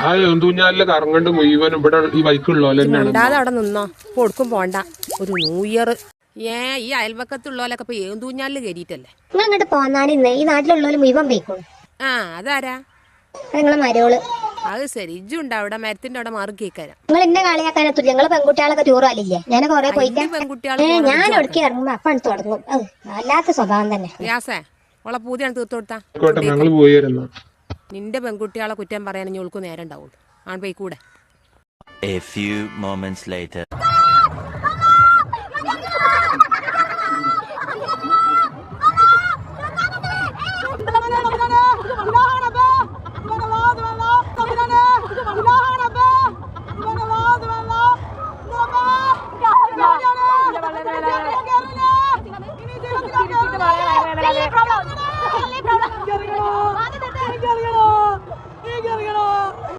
ആ എന്തൂഞ്ഞാലിലെ കറങ്ങണ്ട് മുഴുവൻ ഇവിടെ ഈ മിണ്ടാതെ അവിടെ നിന്നോ കൊടുക്കും പോണ്ട ഒരു ന്യൂ ഇയർ ഈ അയൽവക്കത്തുള്ളോലൊക്കെ ഇപ്പൊ ഏന്തൂഞ്ഞാലില് കയറിയിട്ടല്ലേ. നിങ്ങൾ അങ്ങോട്ട് പോന്നാലിന്ന് ഈ നാട്ടിലുള്ളവര് മുഴുവൻ പോയിക്കോളൂ. ആ അതാരാ? നിങ്ങളെ മരോള്. അത് ശരി, ഇജ്ജുണ്ട് അവിടെ മരത്തിന്റെ അവിടെ മാറി കേൾക്കാരാ. നിങ്ങൾ എന്നെ കളിയാക്കാനത്തില്ല. നിങ്ങള് പെൺകുട്ടികളൊക്കെ ടൂർ ആലില്ലേ? ഞാൻ കൊറേ പോയിട്ട് ഞാൻ ഒടുക്കി ഇറങ്ങുമ്പോ അപ്പം തുടങ്ങും. വല്ലാത്ത സ്വഭാവം തന്നെ. യാസേ ഓളെ പൂതിയാണ് തീർത്തു കൊടുത്താ. നിന്റെ പെൺകുട്ടികളെ കുറ്റം പറയാൻ ഞങ്ങൾക്ക് നേരം ഉണ്ടാവുള്ളൂ. ആൺ പോയി കൂടെ. A few moments later.